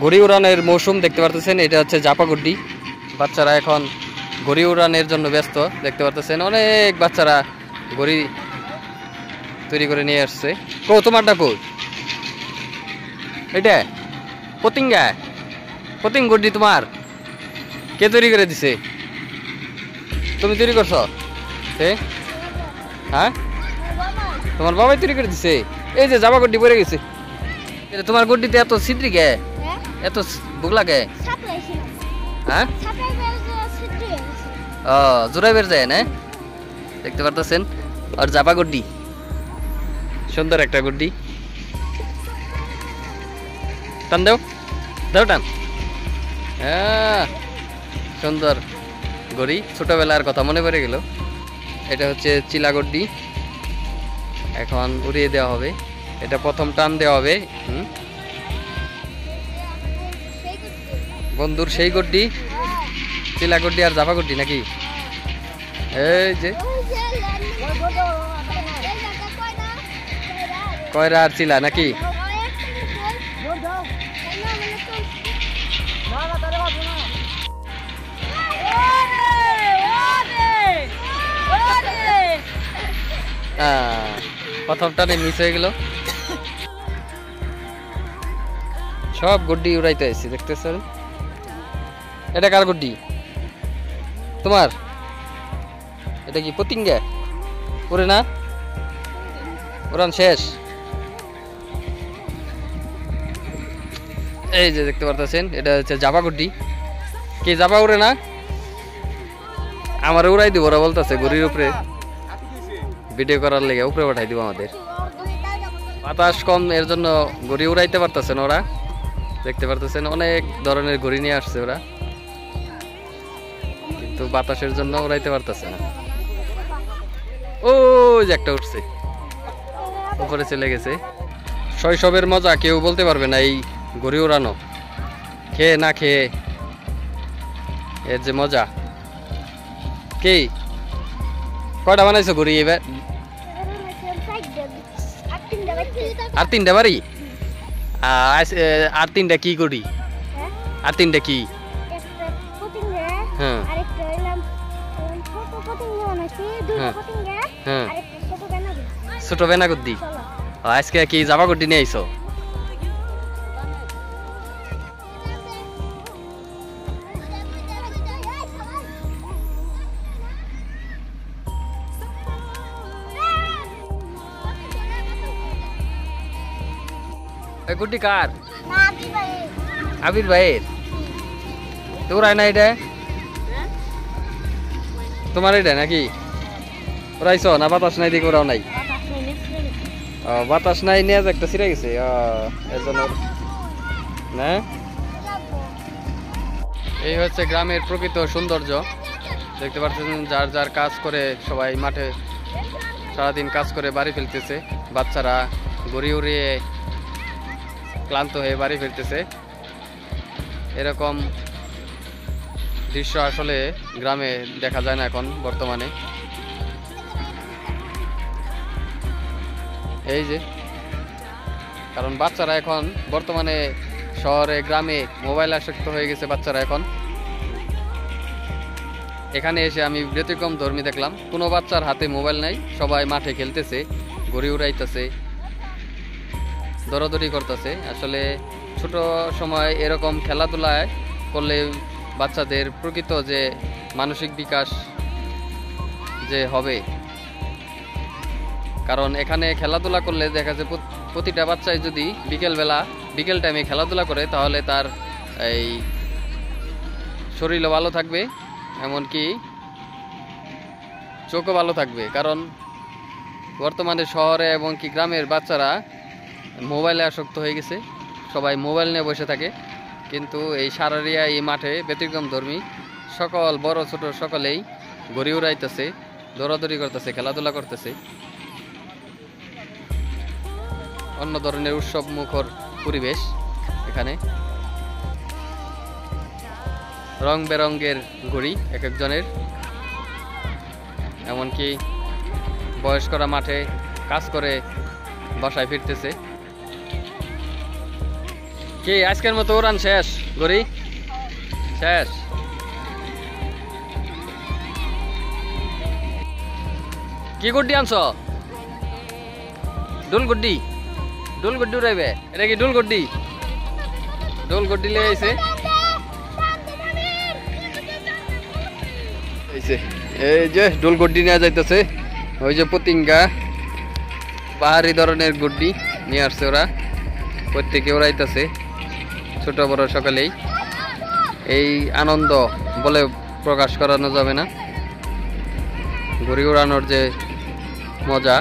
ঘুড়ি উড়ানের মৌসুম দেখতে পারতেছেন, এটা হচ্ছে জাপাগুড্ডি। বাচ্চারা এখন ঘুড়ি উড়ানের জন্য ব্যস্ত দেখতে পারতেছেন, অনেক বাচ্চারা ঘুড়ি তৈরি করে নিয়ে আসছে। তোমারটা কই? এটা পতিং গুড্ডি তোমার? কে তৈরি করে দিছে? তুমি তৈরি করছো? হ্যাঁ, তোমার বাবাই তৈরি করে দিছে। এই যে জামা গুড্ডি পরে গেছে। তোমার গুড্ডিতে এত ছিদ্রি কে, এত বুগলা কে? হ্যাঁ, ও জোড়াই বের যায় না, দেখতে পারতেছেন। আর জাপা গুড্ডি, সুন্দর একটা গুড্ডি। টান দেও, দাও টান। হ্যাঁ, সুন্দর গড়ি, ছোটবেলার কথা মনে পড়ে গেল। এটা হচ্ছে চিলা গড্ডি, এখন উড়িয়ে দেওয়া হবে। এটা প্রথম টান দেওয়া হবে। বন্ধুর সেই গড্ডি, চিলা গড্ডি আর জাফা গড্ডি নাকি? এই যে কয়রা আর চিলা নাকি? প্রথমটা মিস হয়ে গেল। সব গুড্ডি উড়াইতে আসছি, দেখতেছেন। এটা কার গুড্ডি? তোমার? এটা কি পতিঙ্গা? উড়ে না, উড়ান শেষ। এই যে দেখতে পারতেছেন, এটা হচ্ছে জাপা গুড্ডি। কি জাপা উড়ে না? আমার উড়াই দিব, ওরা বলতেছে গড়ির উপরে ভিডিও করার লেগে উপরে পাঠাই দিব আমাদের। বাতাস কম, এর জন্য ঘুড়ি উড়াইতে পারতেছেন ওরা, দেখতে পারতেছেন। অনেক ধরনের ঘুড়ি নিয়ে আসছে ওরা, কিন্তু বাতাসের জন্য উড়াইতে পারতেছে না। ও যে একটা উঠছে, উপরে চলে গেছে। শৈশবের মজা কেউ বলতে পারবে না, এই ঘুড়ি উড়ানো। খেয়ে না খেয়ে এর যে মজা। কি কয়টা বানাইছো ঘুড়ি এবার? আর তিনটা বাড়ি? আর তিনটা কি করি? আর তিনটা কি? হ্যাঁ হ্যাঁ, ছোট বেনা গুড্ডি। আজকে কি জামা গুড্ডি নিয়ে আইছো? গুড্ডি কার? আবির ভাইয়ের। তোরাই না এটা? তোমার এটা নাকি? ওরাইছ না? বাতাস নাই দিকে ওরাও নাই। বাতাস নাই, নিয়ে একটা ছিঁড়ে গেছে এর জন্য না। এই হচ্ছে গ্রামের প্রকৃত সৌন্দর্য, দেখতে পাচ্ছেন। যার যার কাজ করে সবাই মাঠে সারাদিন কাজ করে বাড়ি ফেলতেছে। বাচ্চারা ঘুড়ি উড়িয়ে ক্লান্ত হয়ে বাড়ি ফিরতেছে। এরকম দৃশ্য আসলে গ্রামে দেখা যায় না এখন বর্তমানে। এই যে, কারণ বাচ্চারা এখন বর্তমানে শহরে গ্রামে মোবাইল আসক্ত হয়ে গেছে বাচ্চারা এখন। এখানে এসে আমি ব্যতিক্রম ধর্মী দেখলাম, কোনো বাচ্চার হাতে মোবাইল নাই, সবাই মাঠে খেলতেছে, ঘুড়ি উড়াইতেছে, দৌড়াদৌড়ি করতেছে। আসলে ছোট সময় এরকম খেলাধুলায় করলে বাচ্চাদের প্রকৃত যে মানসিক বিকাশ যে হবে, কারণ এখানে খেলাধুলা করলে দেখা যায় প্রতিটা বাচ্চাই যদি বিকেল টাইমে খেলাধুলা করে, তাহলে তার এই শরীরও ভালো থাকবে, এমনকি চোখও ভালো থাকবে। কারণ বর্তমানে শহরে এবং কি গ্রামের বাচ্চারা মোবাইলে আসক্ত হয়ে গেছে, সবাই মোবাইল নিয়ে বসে থাকে। কিন্তু এই সারারিয়া এই মাঠে ব্যতিক্রম ধর্মী সকল বড় ছোট সকলেই ঘুড়ি উড়াইতেছে, দৌড়াদৌড়ি করতেছে, খেলাধুলা করতেছে। অন্য ধরনের উৎসব মুখর পরিবেশ এখানে। রং বেরঙের ঘুড়ি এক একজনের, এমনকি বয়স্করা মাঠে কাজ করে বাসায় ফিরতেছে। কি আজকের মতো উড়ান শেষ গড়ি শেষ কি গুড্ডি আনছ ডোল গুড্ডি উড়াইবে এটা কি ডোল গুড্ডি লিয়ে আইছে এই যে ডোল গুড্ডি নিয়ে যাইতেছে ওই যে পতিঙ্গা পাহাড়ি ধরনের গুড্ডি নিয়ে আসছে ওরা প্রত্যেকে ওরাইতেছে ছোট বড় সকালেই এই আনন্দ বলে প্রকাশ করানো যাবে না ঘুড়ি উড়ানোর যে মজা